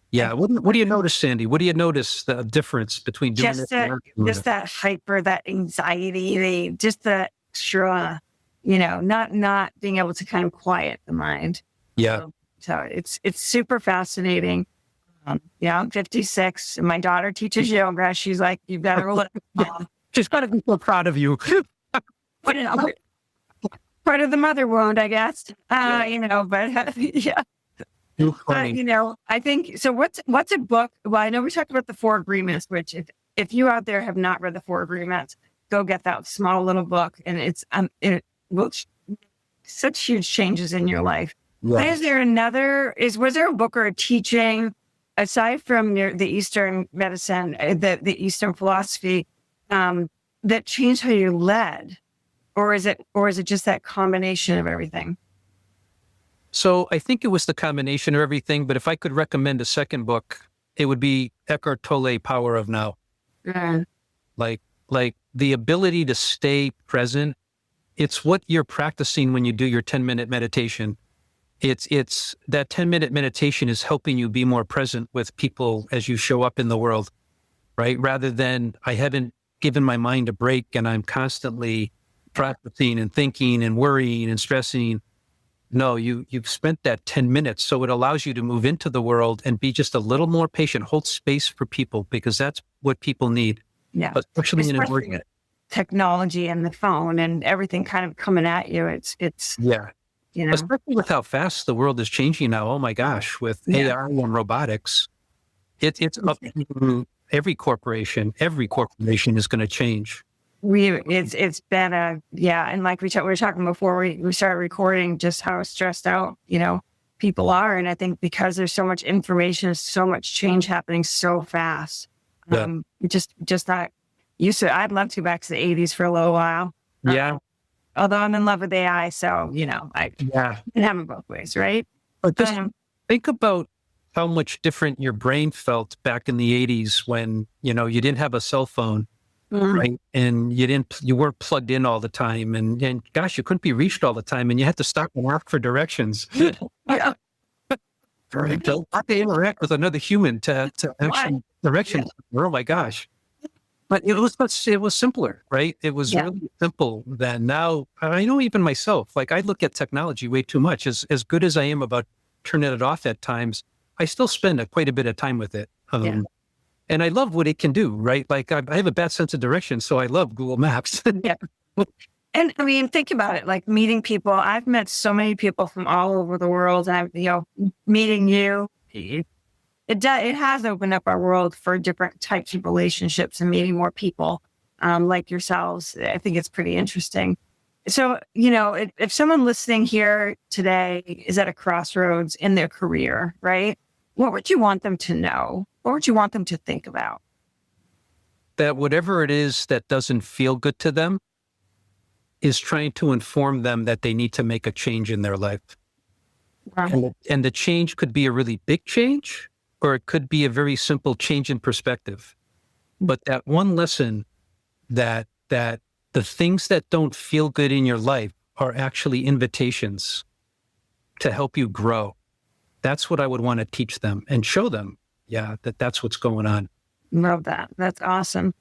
Yeah. What do you notice, Sandy? What do you notice the difference between doing Just it? that hyper, that anxiety, just the extra, not being able to kind of quiet the mind. Yeah. So it's super fascinating. I'm 56 and my daughter teaches yoga. She's like, you better let She's got to be so proud of you. Part of the mother wound, I guess. But yeah. I think so. What's a book? Well, I know we talked about the 4 Agreements, which if you out there have not read the 4 Agreements, go get that small little book, and it will such huge changes in your life. Yeah. Was there a book or a teaching aside from the Eastern medicine, the Eastern philosophy, that changed how you led, or is it just that combination of everything? So I think it was the combination of everything, but if I could recommend a second book, it would be Eckhart Tolle, Power of Now. Mm. Like the ability to stay present. It's what you're practicing when you do your 10-minute meditation. It's that 10-minute meditation is helping you be more present with people as you show up in the world, right? Rather than I haven't given my mind a break and I'm constantly practicing and thinking and worrying and stressing. No, you've spent that 10 minutes. So it allows you to move into the world and be just a little more patient, hold space for people, because that's what people need. Yeah. Especially in an organ. Technology and the phone and everything kind of coming at you. It's yeah. Especially with how fast the world is changing now. Oh my gosh, with AI and robotics, it's up to every corporation. Every corporation is going to change. It's been and like we were talking before we started recording, just how stressed out people are, and I think because there's so much information, so much change happening so fast. Just not used to. I'd love to go back to the '80s for a little while. Yeah. Although I'm in love with AI, so, I Yeah. can have it both ways, right? But just Um, think about how much different your brain felt back in the 80s when, you didn't have a cell phone, mm, right? And you weren't plugged in all the time. And gosh, you couldn't be reached all the time. And you had to stop and ask for directions. yeah. Right. To have to interact with another human to Why? actually directions. Oh my gosh. But it was simpler, right? It was Yeah. really simple than now. I know even myself, like I look at technology way too much. As good as I am about turning it off at times, I still spend quite a bit of time with it. Yeah. And I love what it can do, right? Like I have a bad sense of direction, so I love Google Maps. Yeah. And I mean, think about it, like meeting people. I've met so many people from all over the world, and meeting you, it has opened up our world for different types of relationships and meeting more people like yourselves. I think it's pretty interesting. So, if someone listening here today is at a crossroads in their career, right? What would you want them to know? What would you want them to think about? That whatever it is that doesn't feel good to them is trying to inform them that they need to make a change in their life. Wow. And the change could be a really big change, or it could be a very simple change in perspective. But that one lesson that the things that don't feel good in your life are actually invitations to help you grow. That's what I would want to teach them and show them, that's what's going on. Love that. That's awesome.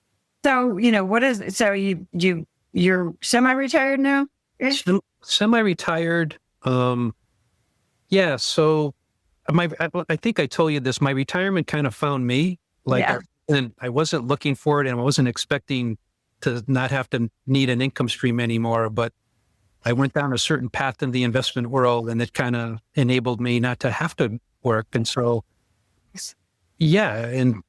So, you're semi-retired now? Ish? Semi-retired. So I think I told you this. My retirement kind of found me. Yeah. And I wasn't looking for it, and I wasn't expecting to not have to need an income stream anymore. But I went down a certain path in the investment world, and it kind of enabled me not to have to work. And so, and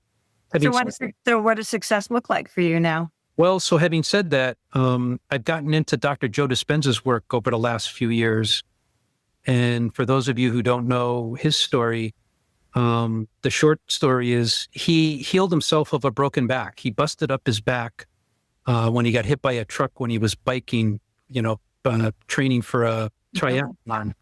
So what does success look like for you now? well, so having said that, I've gotten into Dr. Joe Dispenza's work over the last few years. And for those of you who don't know his story, the short story is he healed himself of a broken back. He busted up his back when he got hit by a truck when he was biking, training for a triathlon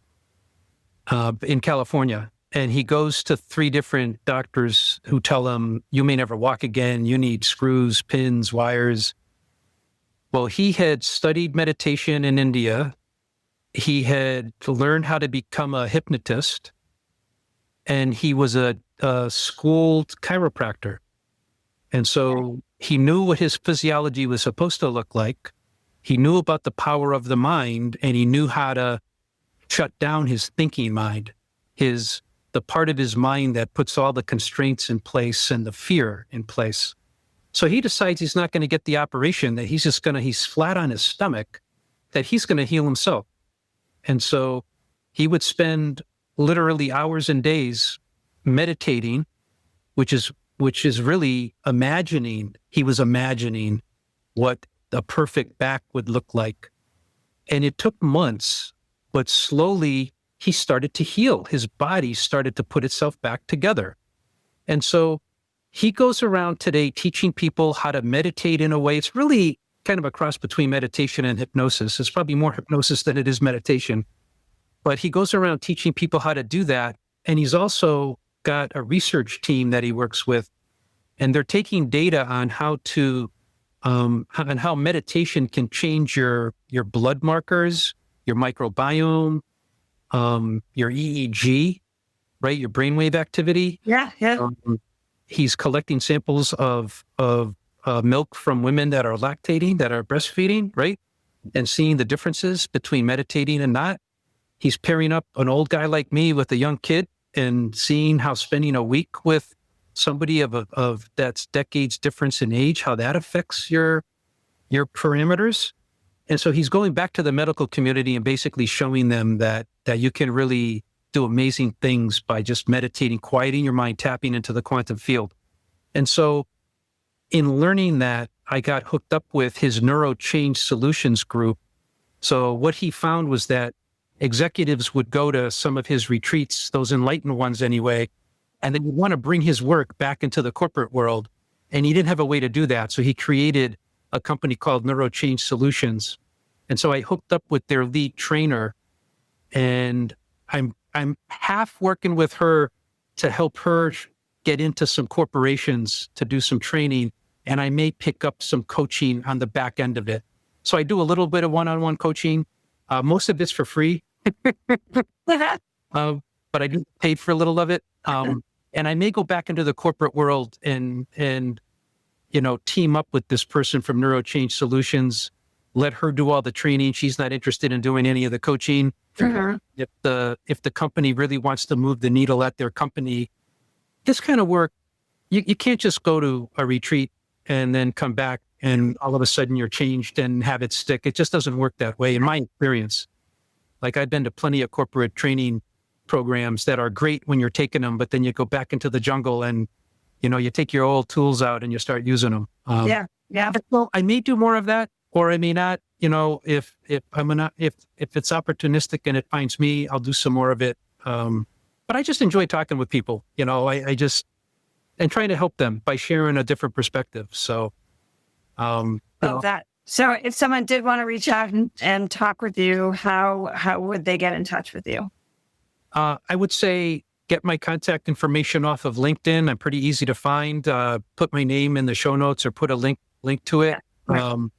in California. And he goes to 3 different doctors who tell him, you may never walk again. You need screws, pins, wires. Well, he had studied meditation in India. He had learned how to become a hypnotist. And he was a schooled chiropractor. And so he knew what his physiology was supposed to look like. He knew about the power of the mind, and he knew how to shut down his thinking mind, the part of his mind that puts all the constraints in place and the fear in place. So he decides he's not going to get the operation, that he's flat on his stomach, that he's going to heal himself. And so he would spend literally hours and days meditating, which is really imagining. He was imagining what a perfect back would look like. And it took months, but slowly he started to heal. His body started to put itself back together. And so he goes around today teaching people how to meditate in a way. It's really kind of a cross between meditation and hypnosis. It's probably more hypnosis than it is meditation. But he goes around teaching people how to do that. And he's also got a research team that he works with. And they're taking data on how meditation can change your blood markers, your microbiome, your EEG, right? Your brainwave activity. Yeah. He's collecting samples of milk from women that are lactating, that are breastfeeding, right? And seeing the differences between meditating and not. He's pairing up an old guy like me with a young kid and seeing how spending a week with somebody of that's decades difference in age, how that affects your parameters. And so he's going back to the medical community and basically showing them that you can really do amazing things by just meditating, quieting your mind, tapping into the quantum field. And so in learning that, I got hooked up with his Neuro Change Solutions group. So what he found was that executives would go to some of his retreats, those enlightened ones anyway, and they would want to bring his work back into the corporate world. And he didn't have a way to do that. So he created a company called Neuro Change Solutions. And so I hooked up with their lead trainer, and I'm half working with her to help her get into some corporations to do some training, and I may pick up some coaching on the back end of it. So I do a little bit of one-on-one coaching. Most of it's for free, but I do get paid for a little of it. And I may go back into the corporate world and team up with this person from NeuroChange Solutions, let her do all the training. She's not interested in doing any of the coaching. If the company really wants to move the needle at their company, this kind of work, you can't just go to a retreat and then come back and all of a sudden you're changed and have it stick. It just doesn't work that way in my experience. Like, I've been to plenty of corporate training programs that are great when you're taking them, but then you go back into the jungle and, you take your old tools out and you start using them. Yeah. Well, I may do more of that, or I may not. If it's opportunistic and it finds me, I'll do some more of it. But I just enjoy talking with people. I just and trying to help them by sharing a different perspective. So, that. So, if someone did want to reach out and talk with you, how would they get in touch with you? I would say get my contact information off of LinkedIn. I'm pretty easy to find. Put my name in the show notes or put a link to it. Right.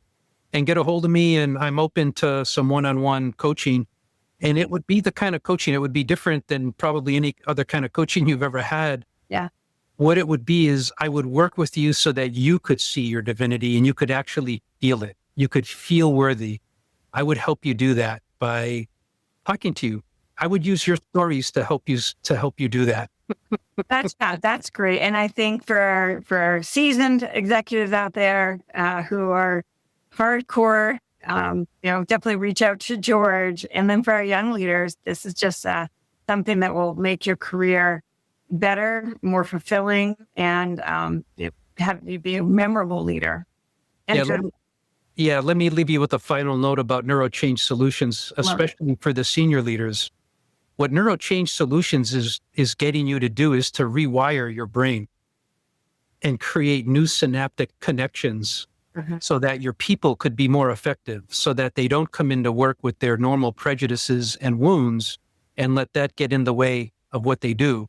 And get a hold of me, and I'm open to some one-on-one coaching. And it would be the kind of coaching, it would be different than probably any other kind of coaching you've ever had. Yeah. What it would be is I would work with you so that you could see your divinity and you could actually feel it. You could feel worthy. I would help you do that by talking to you. I would use your stories to help you do that. That's great. And I think for our seasoned executives out there who are hardcore, definitely reach out to George. And then for our young leaders, this is just something that will make your career better, more fulfilling, and have you be a memorable leader. Let me leave you with a final note about NeuroChange Solutions, especially for the senior leaders. What NeuroChange Solutions is getting you to do is to rewire your brain and create new synaptic connections so that your people could be more effective, so that they don't come into work with their normal prejudices and wounds and let that get in the way of what they do.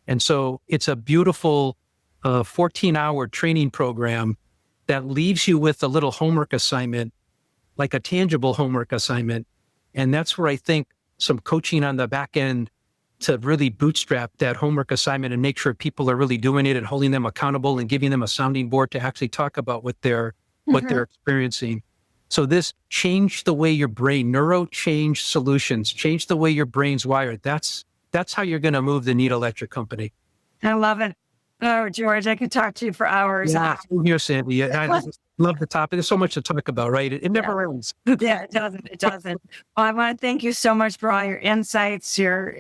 And so it's a beautiful 14-hour training program that leaves you with a little homework assignment, like a tangible homework assignment. And that's where I think some coaching on the back end to really bootstrap that homework assignment and make sure people are really doing it and holding them accountable and giving them a sounding board to actually talk about what they're experiencing. So this changed the way your brain, NeuroChange Solutions, changed the way your brain's wired. That's how you're going to move the needle at your company. I love it. Oh, George, I could talk to you for hours. Yeah, here, Sandy. I love the topic. There's so much to talk about, right? It never ends. Yeah, it doesn't. It doesn't. Well, I want to thank you so much for all your insights, your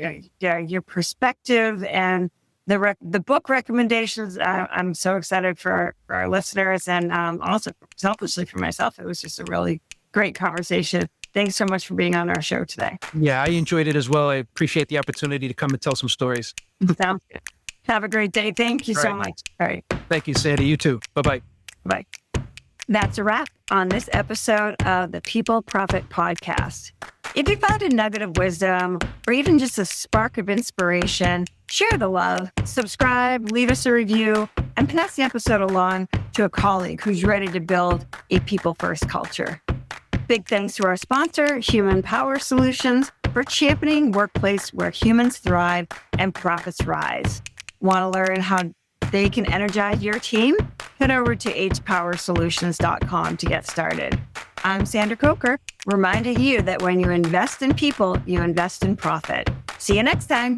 perspective, and the book recommendations. I'm so excited for our listeners, and also selfishly for myself. It was just a really great conversation. Thanks so much for being on our show today. Yeah, I enjoyed it as well. I appreciate the opportunity to come and tell some stories. Sounds good. Have a great day. Thank you so much. All right. Thank you, Sandy. You too. Bye-bye. Bye. That's a wrap on this episode of the People Profit Podcast. If you found a nugget of wisdom or even just a spark of inspiration, share the love, subscribe, leave us a review, and pass the episode along to a colleague who's ready to build a people-first culture. Big thanks to our sponsor, Human Power Solutions, for championing workplace where humans thrive and profits rise. Want to learn how they can energize your team? Head over to hpowersolutions.com to get started. I'm Sandra Coker, reminding you that when you invest in people, you invest in profit. See you next time.